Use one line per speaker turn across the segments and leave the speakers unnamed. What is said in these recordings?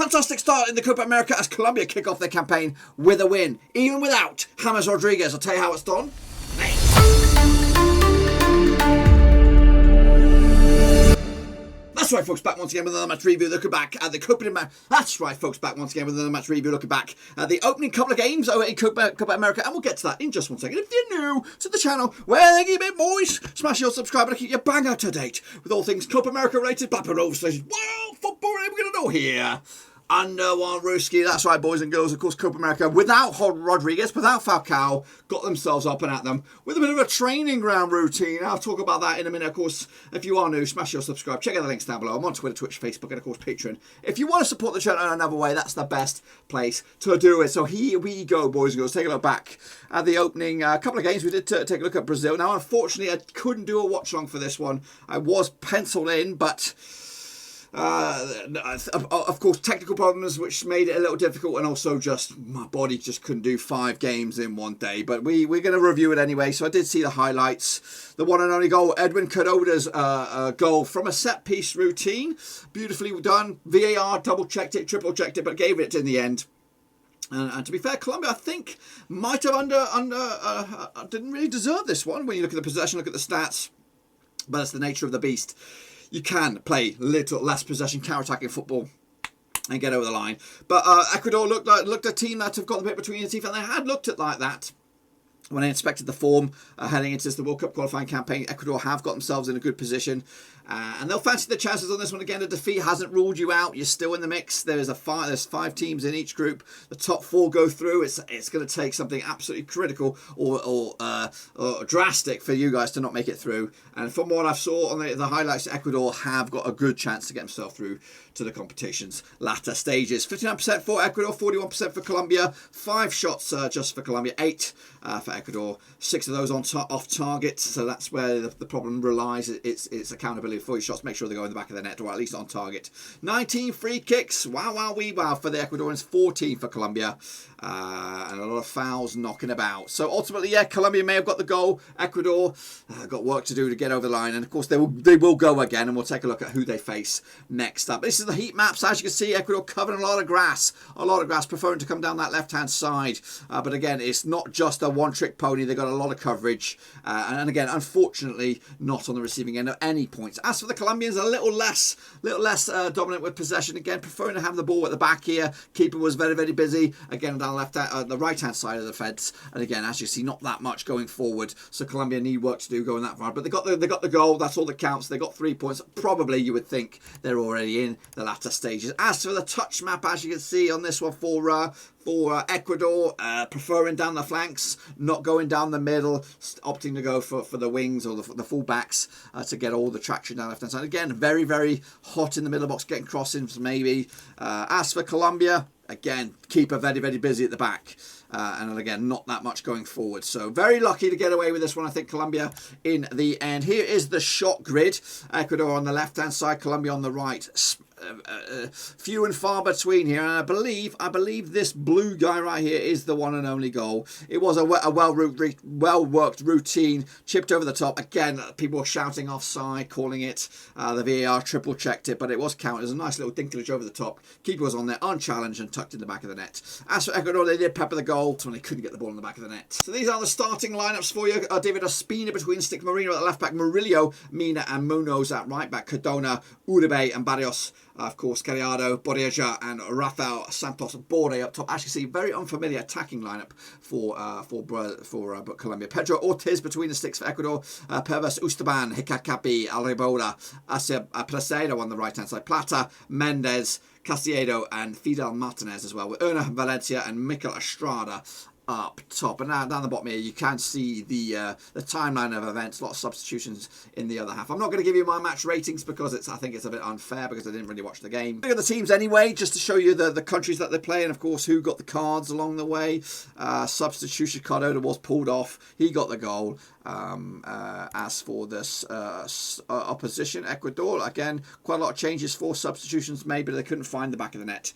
Fantastic start in the Copa America as Colombia kick off their campaign with a win, even without James Rodriguez. I'll tell you how it's done. That's right, folks, back once again with another match review. Looking back at the Copa America. That's right, folks, back once again with another match review. Looking back at the opening couple of games over in Copa America, and we'll get to that in just 1 second. If you're new to the channel, well, then keep it, boys. Smash your subscribe to keep you bang up to date with all things Copa America related. Papa Overstations. Well, football, we're going to know here. Under one Ruski, that's right, boys and girls. Of course, Copa America without Rodriguez, without Falcao, got themselves up and at them with a bit of a training ground routine. I'll talk about that in a minute. Of course, if you are new, smash your subscribe. Check out the links down below. I'm on Twitter, Twitch, Facebook, and of course, Patreon. If you want to support the channel in another way, that's the best place to do it. So here we go, boys and girls. Take a look back at the opening couple of games. We did take a look at Brazil. Now, unfortunately, I couldn't do a watch along for this one. I was penciled in, but of course, technical problems which made it a little difficult, and also just my body just couldn't do 5 games in one day. But we're going to review it anyway. So I did see the highlights. The one and only goal, Edwin Cordoda's goal from a set piece routine, beautifully done. VAR double checked it, triple checked it, but gave it in the end. And to be fair, Colombia, I think, might have didn't really deserve this one when you look at the possession, look at the stats. But that's the nature of the beast. You can play little less possession, counter-attacking football and get over the line. But Ecuador looked a team that have got a bit between the teeth, and they had looked at like that. When I inspected the form heading into the World Cup qualifying campaign, Ecuador have got themselves in a good position. And they'll fancy the chances on this one. Again, a defeat hasn't ruled you out. You're still in the mix. There's 5 teams in each group. The top 4 go through. It's going to take something absolutely critical or drastic for you guys to not make it through. And from what I saw on the highlights, Ecuador have got a good chance to get themselves through to the competition's latter stages. 59% for Ecuador, 41% for Colombia. 5 shots just for Colombia, 8 for Ecuador. 6 of those off target. So that's where the problem relies. It's accountability for your shots. Make sure they go in the back of the net, or at least on target. 19 free kicks. Wow, wow, wee, wow for the Ecuadorians. 14 for Colombia. And a lot of fouls knocking about. So ultimately, yeah, Colombia may have got the goal. Ecuador got work to do to get over the line. And of course, they will go again. And we'll take a look at who they face next up. This is the heat maps. As you can see, Ecuador covering a lot of grass. Preferring to come down that left-hand side. But again, it's not just a one-trick pony. They've got a lot of coverage. And again, unfortunately, not on the receiving end of any points. As for the Colombians, a little less dominant with possession. Again, preferring to have the ball at the back here. Keeper was very, very busy. Again, down the right-hand side of the fence. And again, as you see, not that much going forward. So Colombia need work to do going that far. But they got the goal. That's all that counts. They got 3 points. Probably, you would think, they're already in the latter stages. As for the touch map, as you can see on this one for Ecuador, preferring down the flanks, not going down the middle, opting to go for the wings or the full-backs to get all the traction down the left-hand side. Again, very, very hot in the middle box, getting crossings maybe. As for Colombia, again, keeper very, very busy at the back. And again, not that much going forward. So very lucky to get away with this one, I think, Colombia in the end. Here is the shot grid. Ecuador on the left-hand side, Colombia on the right. Few and far between here, and I believe this blue guy right here is the one and only goal. It was a well-worked routine, chipped over the top. Again, people were shouting offside, calling it. The VAR triple checked it, but it was counted as a nice little dinklage over the top. Keeper was on there, unchallenged, and tucked in the back of the net. As for Ecuador, they did pepper the goal when they couldn't get the ball in the back of the net. So these are the starting lineups for you. David Ospina between stick, Marino at the left back, Murillo, Mina, and Munoz at right back, Cardona, Uribe, and Barrios. Of course, Gallardo, Borja, and Rafael Santos Borre up top. Actually, see very unfamiliar attacking lineup for Colombia. Pedro Ortiz between the sticks for Ecuador. Pervis Ustaban, Hikakapi, Alribola, Asia Placedo on the right hand side. Plata, Mendez, Castillejo, and Fidel Martinez as well, with Erna Valencia and Mikel Estrada up top. And now down the bottom here, you can see the timeline of events. A lot of substitutions in the other half. I'm not going to give you my match ratings because I think it's a bit unfair because I didn't really watch the game. Look at the teams anyway, just to show you the countries that they play, and of course who got the cards along the way. Substitution, Cardoda was pulled off. He got the goal. As for this opposition, Ecuador, again, quite a lot of changes, 4 substitutions made, but they couldn't find the back of the net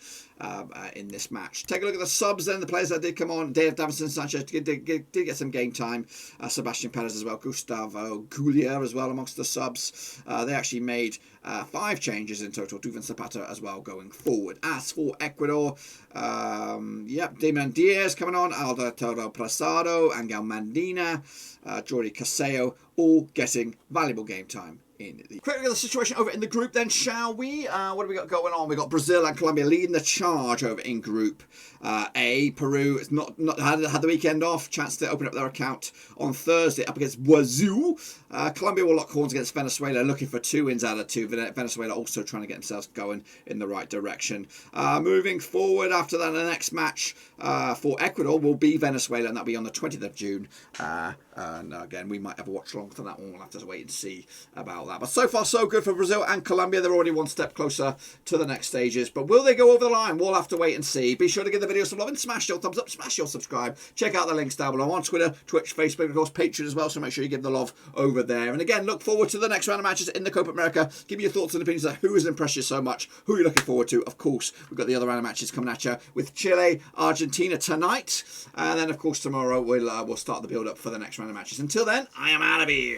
in this match. Take a look at the subs then, the players that did come on. Dave Davison Sanchez did get some game time. Sebastian Perez as well, Gustavo Gulia as well amongst the subs. They actually made 5 changes in total, Duvan Zapata as well going forward. As for Ecuador, Damian Diaz coming on, Aldo Todo Prasado, Angel Mandina, Jordi Caseo, all getting valuable game time in the... Quick look at the situation over in the group then, shall we? What have we got going on? We've got Brazil and Colombia leading the charge over in Group A. Peru has not had the weekend off. Chance to open up their account on Thursday up against Wazoo. Colombia will lock horns against Venezuela, looking for 2 wins out of 2. Venezuela also trying to get themselves going in the right direction. Moving forward after that, the next match for Ecuador will be Venezuela, and that'll be on the 20th of June. And again, we might have a watch along for that one. We'll have to wait and see about that. But so far, so good for Brazil and Colombia. They're already one step closer to the next stages. But will they go over the line? We'll have to wait and see. Be sure to give the video some love and smash your thumbs up, smash your subscribe. Check out the links down below on Twitter, Twitch, Facebook, and of course Patreon as well. So make sure you give the love over there. And again, look forward to the next round of matches in the Copa America. Give me your thoughts and opinions on who has impressed you so much, who you're looking forward to. Of course, we've got the other round of matches coming at you with Chile, Argentina tonight. And then, of course, tomorrow we'll start the build-up for the next round of matches. Until then, I am out of here.